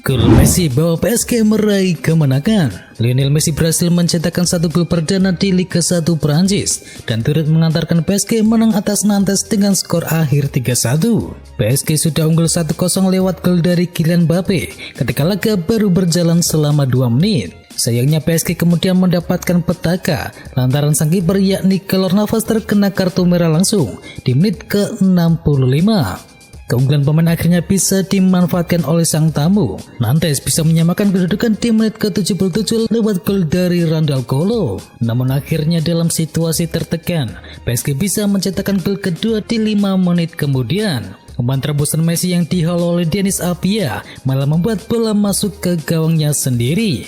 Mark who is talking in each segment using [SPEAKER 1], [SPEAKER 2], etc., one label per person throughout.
[SPEAKER 1] Gol Messi bawa PSG meraih kemenangan. Lionel Messi berhasil mencetakkan 1 gol perdana di Liga 1 Prancis dan turut mengantarkan PSG menang atas Nantes dengan skor akhir 3-1. PSG sudah unggul 1-0 lewat gol dari Kylian Mbappe ketika laga baru berjalan selama 2 menit. Sayangnya PSG kemudian mendapatkan petaka lantaran sang kiper yakni Keylor Navas terkena kartu merah langsung di menit ke-65. Keunggulan pemain akhirnya bisa dimanfaatkan oleh sang tamu. Nantes bisa menyamakan kedudukan di menit ke-77 lewat gol dari Randal Kolo. Namun akhirnya dalam situasi tertekan, PSG bisa mencetakkan gol kedua di 5 menit kemudian. Umpan terobosan Messi yang dihalau oleh Denis Apia malah membuat bola masuk ke gawangnya sendiri.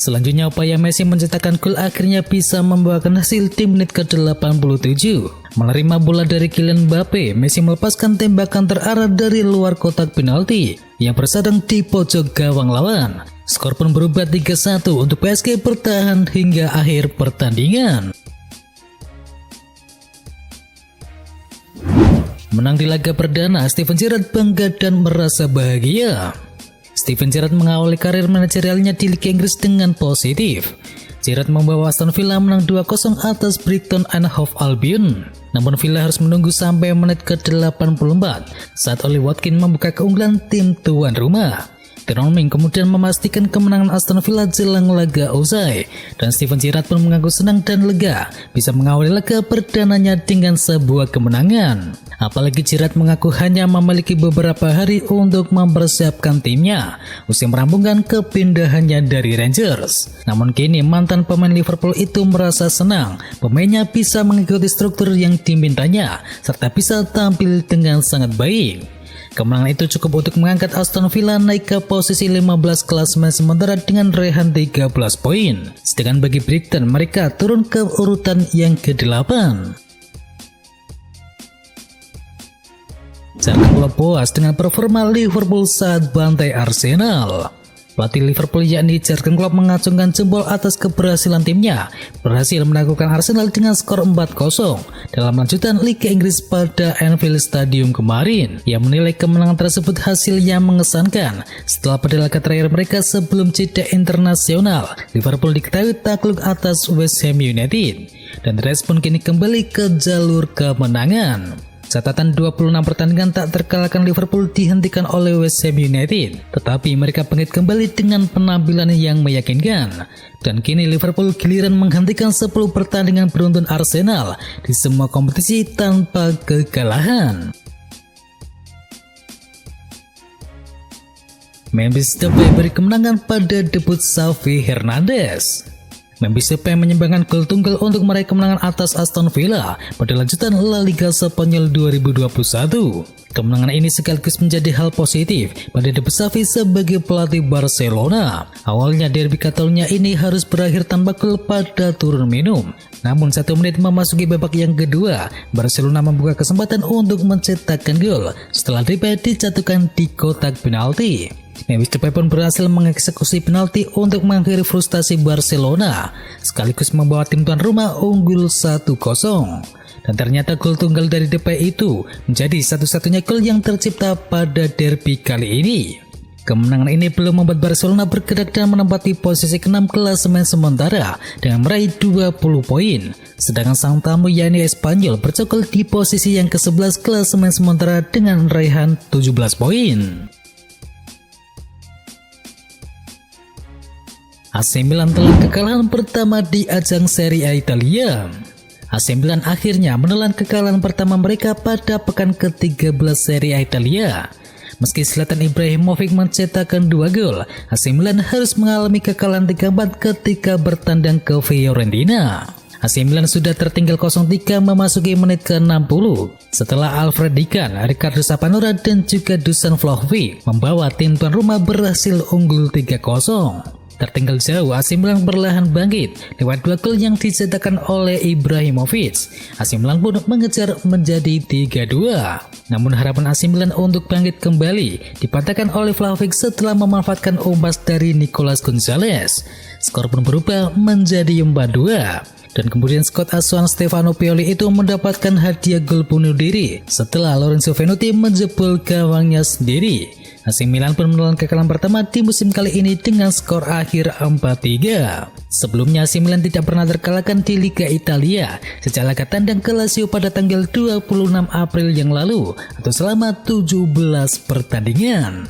[SPEAKER 1] Selanjutnya upaya Messi mencetakkan gol akhirnya bisa membawakan hasil di menit ke-87. Menerima bola dari Kylian Mbappe, Messi melepaskan tembakan terarah dari luar kotak penalti yang bersadang di pojok gawang lawan. Skor pun berubah 3-1 untuk PSG bertahan hingga akhir pertandingan. Menang di laga perdana, Steven Gerrard bangga dan merasa bahagia. Steven Gerrard mengawali karir manajerialnya di Liga Inggris dengan positif. Gerrard membawa Aston Villa menang 2-0 atas Brighton and Hove Albion. Namun Villa harus menunggu sampai menit ke-84 saat Ollie Watkins membuka keunggulan tim tuan rumah. Tyrone Mings kemudian memastikan kemenangan Aston Villa jelang laga usai, dan Steven Gerrard pun mengaku senang dan lega bisa mengawali laga perdananya dengan sebuah kemenangan. Apalagi Gerrard mengaku hanya memiliki beberapa hari untuk mempersiapkan timnya usai merampungkan kepindahannya dari Rangers. Namun kini mantan pemain Liverpool itu merasa senang pemainnya bisa mengikuti struktur yang dimintanya serta bisa tampil dengan sangat baik. Kemenangan itu cukup untuk mengangkat Aston Villa naik ke posisi 15 klasemen sementara dengan raihan 13 poin. Sedangkan bagi Brighton mereka turun ke urutan yang ke-8. Jurgen Klopp puas dengan performa Liverpool saat bantai Arsenal. Pelatih Liverpool yakni Jurgen Klopp mengacungkan jempol atas keberhasilan timnya berhasil menaklukkan Arsenal dengan skor 4-0 dalam lanjutan Liga Inggris pada Anfield Stadium kemarin. Ia menilai kemenangan tersebut hasil yang mengesankan setelah pada laga terakhir mereka sebelum jeda internasional, Liverpool diketahui takluk atas West Ham United dan respon kini kembali ke jalur kemenangan. Catatan 26 pertandingan tak terkalahkan Liverpool dihentikan oleh West Ham United, tetapi mereka bangkit kembali dengan penampilan yang meyakinkan. Dan kini Liverpool giliran menghentikan 10 pertandingan beruntun Arsenal di semua kompetisi tanpa kekalahan. Memphis Depay beri kemenangan pada debut Xavi Hernandez. Memphis Depay menyumbangkan gol tunggal untuk meraih kemenangan atas Aston Villa pada lanjutan La Liga Spanyol 2021. Kemenangan ini sekaligus menjadi hal positif pada debut Xavi sebagai pelatih Barcelona. Awalnya derby Catalunya ini harus berakhir tanpa gol pada turun minum. Namun 1 menit memasuki babak yang kedua, Barcelona membuka kesempatan untuk mencetakkan gol setelah Depay dijatuhkan di kotak penalti. Memphis Depay pun berhasil mengeksekusi penalti untuk mengakhiri frustasi Barcelona, sekaligus membawa tim tuan rumah unggul 1-0. Dan ternyata gol tunggal dari Depay itu menjadi satu-satunya gol yang tercipta pada derby kali ini. Kemenangan ini belum membuat Barcelona bergerak dan menempati posisi ke-6 klasemen sementara dengan meraih 20 poin. Sedangkan sang tamu yakni Espanyol bercokol di posisi yang ke-11 klasemen sementara dengan raihan 17 poin. AC Milan telan kekalahan pertama di ajang Serie A Italia. AC Milan akhirnya menelan kekalahan pertama mereka pada pekan ke-13 Serie A Italia. Meski Zlatan Ibrahimovic mencetakkan 2 gol, AC Milan harus mengalami kekalahan 3-4 ketika bertandang ke Fiorentina. AC Milan sudah tertinggal 0-3 memasuki menit ke-60 setelah Alfred Dikan, Riccardo Sapanura dan juga Dusan Vlahovic membawa tim tuan rumah berhasil unggul 3-0. Tertinggal jauh, AC Milan perlahan bangkit lewat 2 gol yang dicetakkan oleh Ibrahimovic. AC Milan pun mengejar menjadi 3-2. Namun harapan AC Milan untuk bangkit kembali dipatahkan oleh Vlahovic setelah memanfaatkan umpan dari Nicolas Gonzalez. Skor pun berubah menjadi 4-2. Dan kemudian skuad asuhan Stefano Pioli itu mendapatkan hadiah gol bunuh diri setelah Lorenzo Venuti menjebol gawangnya sendiri. AC Milan pun menelan kekalahan pertama di musim kali ini dengan skor akhir 4-3. Sebelumnya AC Milan tidak pernah terkalahkan di Liga Italia sejak laga tandang ke Lazio pada tanggal 26 April yang lalu atau selama 17 pertandingan.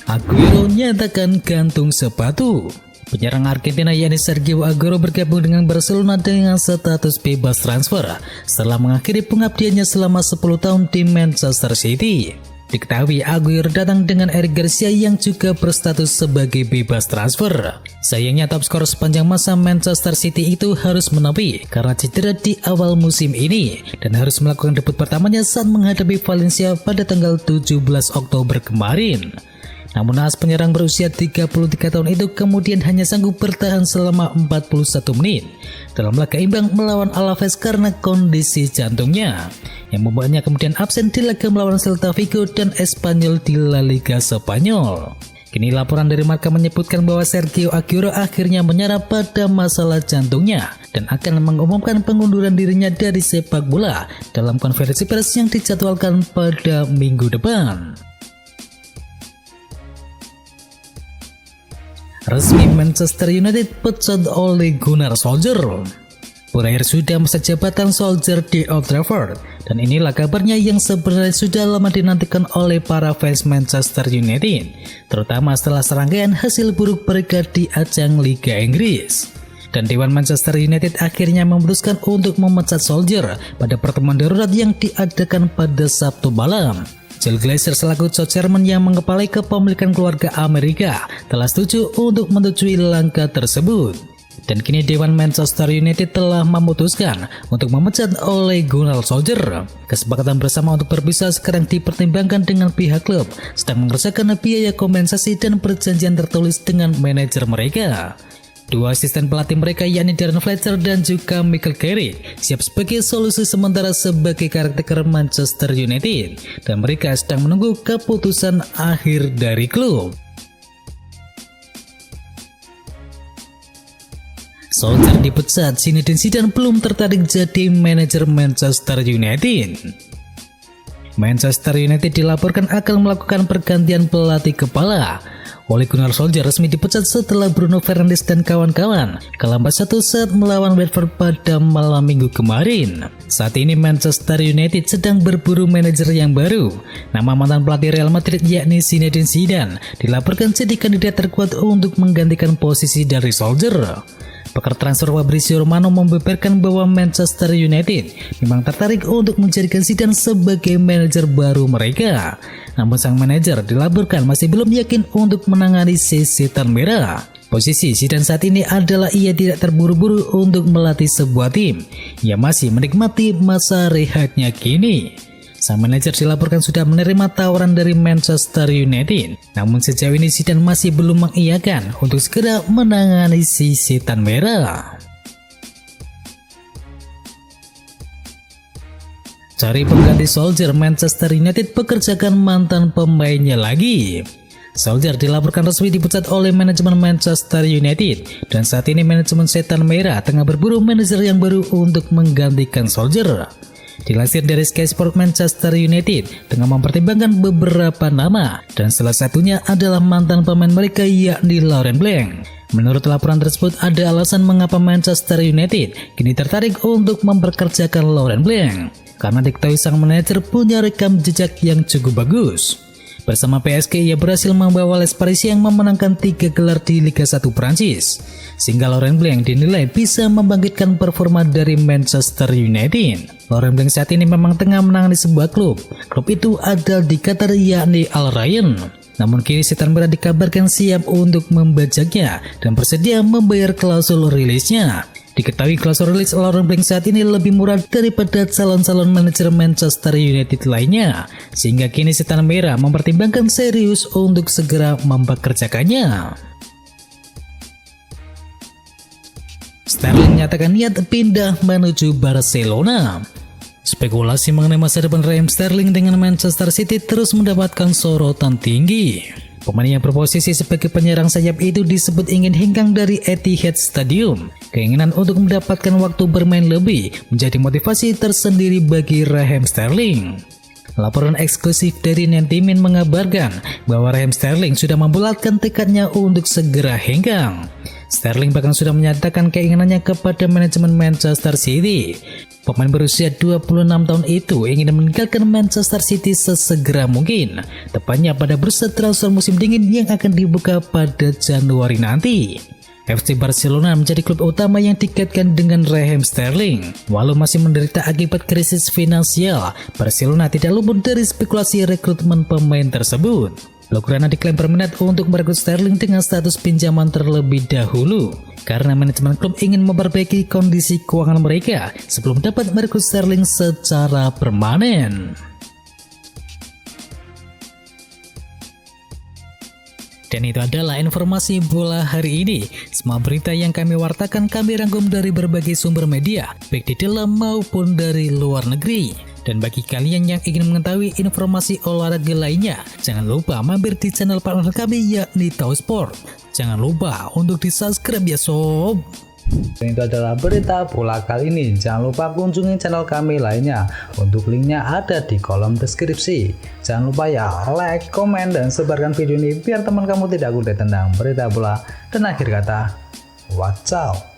[SPEAKER 1] Aguero nyatakan gantung sepatu. Penyerang Argentina yakni Sergio Aguero bergabung dengan Barcelona dengan status bebas transfer setelah mengakhiri pengabdiannya selama 10 tahun di Manchester City. Diketahui Aguero datang dengan Eric Garcia yang juga berstatus sebagai bebas transfer. Sayangnya top skor sepanjang masa Manchester City itu harus menepi karena cedera di awal musim ini dan harus melakukan debut pertamanya saat menghadapi Valencia pada tanggal 17 Oktober kemarin. Namun naas penyerang berusia 33 tahun itu kemudian hanya sanggup bertahan selama 41 menit dalam laga imbang melawan Alaves karena kondisi jantungnya, yang membuatnya kemudian absen di laga melawan Celta Vigo dan Espanyol di La Liga Spanyol. Kini laporan dari Marca menyebutkan bahwa Sergio Aguero akhirnya menyerah pada masalah jantungnya dan akan mengumumkan pengunduran dirinya dari sepak bola dalam konferensi pers yang dijadwalkan pada minggu depan. Resmi Manchester United pecat oleh Gunnar Solskjaer. Berakhir sudah masa jabatan Solskjaer di Old Trafford, dan inilah kabarnya yang sebenarnya sudah lama dinantikan oleh para fans Manchester United, terutama setelah serangkaian hasil buruk mereka di ajang Liga Inggris. Dan Dewan Manchester United akhirnya memutuskan untuk memecat Solskjaer pada pertemuan darurat yang diadakan pada Sabtu malam. Joel Glazer selaku chairman yang mengepalai kepemilikan keluarga Amerika telah setuju untuk menyetujui langkah tersebut. Dan kini Dewan Manchester United telah memutuskan untuk memecat Ole Gunnar Solskjaer. Kesepakatan bersama untuk berpisah sekarang dipertimbangkan dengan pihak klub sedang mengerjakan biaya kompensasi dan perjanjian tertulis dengan manajer mereka. Dua asisten pelatih mereka yakni Darren Fletcher dan juga Michael Carrick siap sebagai solusi sementara sebagai karakter Manchester United dan mereka sedang menunggu keputusan akhir dari klub. Solskjaer dipecat, Zinedine Zidane belum tertarik jadi manajer Manchester United. Manchester United dilaporkan akan melakukan pergantian pelatih kepala. Ole Gunnar Solskjaer resmi dipecat setelah Bruno Fernandes dan kawan-kawan kelambat satu saat melawan Watford pada malam minggu kemarin. Saat ini Manchester United sedang berburu manajer yang baru. Nama mantan pelatih Real Madrid yakni Zinedine Zidane dilaporkan jadi kandidat terkuat untuk menggantikan posisi dari Solskjaer. Pakar transfer Fabrizio Romano membeberkan bahwa Manchester United memang tertarik untuk menjadikan Zidane sebagai manajer baru mereka. Namun sang manajer dilaporkan masih belum yakin untuk menangani setan merah. Posisi Zidane saat ini adalah ia tidak terburu-buru untuk melatih sebuah tim. Ia masih menikmati masa rehatnya kini. Sang manajer dilaporkan sudah menerima tawaran dari Manchester United. Namun sejauh ini Zidane masih belum mengiyakan untuk segera menangani si setan merah. Cari pengganti Solskjaer, Manchester United pekerjakan mantan pemainnya lagi. Solskjaer dilaporkan resmi dipecat oleh manajemen Manchester United dan saat ini manajemen setan merah tengah berburu manajer yang baru untuk menggantikan Solskjaer. Dilansir dari Sky Sport, Manchester United tengah mempertimbangkan beberapa nama dan salah satunya adalah mantan pemain mereka yakni Laurent Blanc. Menurut laporan tersebut ada alasan mengapa Manchester United kini tertarik untuk memperkerjakan Laurent Blanc karena diketahui sang manajer punya rekam jejak yang cukup bagus. Bersama PSG ia berhasil membawa Les Paris yang memenangkan 3 gelar di Liga 1 Prancis. Sehingga Laurent Blanc dinilai bisa membangkitkan performa dari Manchester United. Laurent Blanc saat ini memang tengah menangani sebuah klub. Klub itu ada di Qatar yakni Al Rayyan. Namun kini setan merah dikabarkan siap untuk membajaknya dan bersedia membayar klausul rilisnya. Diketahui klausul rilis Laurent Blanc saat ini lebih murah daripada calon-calon manajer Manchester United lainnya, sehingga kini setan merah mempertimbangkan serius untuk segera mempekerjakannya. Sterling menyatakan niat pindah menuju Barcelona. Spekulasi mengenai masa depan Raheem Sterling dengan Manchester City terus mendapatkan sorotan tinggi. Pemain yang berposisi sebagai penyerang sayap itu disebut ingin hengkang dari Etihad Stadium. Keinginan untuk mendapatkan waktu bermain lebih menjadi motivasi tersendiri bagi Raheem Sterling. Laporan eksklusif dari Nentimen mengabarkan bahwa Raheem Sterling sudah membulatkan tekadnya untuk segera hengkang. Sterling bahkan sudah menyatakan keinginannya kepada manajemen Manchester City. Pemain berusia 26 tahun itu ingin meninggalkan Manchester City sesegera mungkin, tepatnya pada bursa transfer musim dingin yang akan dibuka pada Januari nanti. FC Barcelona menjadi klub utama yang dikaitkan dengan Raheem Sterling. Walau masih menderita akibat krisis finansial, Barcelona tidak luput dari spekulasi rekrutmen pemain tersebut. Blaugrana diklaim berminat untuk merekrut Sterling dengan status pinjaman terlebih dahulu, karena manajemen klub ingin memperbaiki kondisi keuangan mereka sebelum dapat merekrut Sterling secara permanen. Dan itu adalah informasi bola hari ini. Semua berita yang kami wartakan kami rangkum dari berbagai sumber media, baik di dalam maupun dari luar negeri. Dan bagi kalian yang ingin mengetahui informasi olahraga lainnya, jangan lupa mampir di channel partner kami yakni Tausport. Jangan lupa untuk di-subscribe ya sob.
[SPEAKER 2] Dan itu adalah berita bola kali ini. Jangan lupa kunjungi channel kami lainnya. Untuk linknya ada di kolom deskripsi. Jangan lupa ya like, komen, dan sebarkan video ini biar teman kamu tidak kudet tentang berita bola. Dan akhir kata, wacau.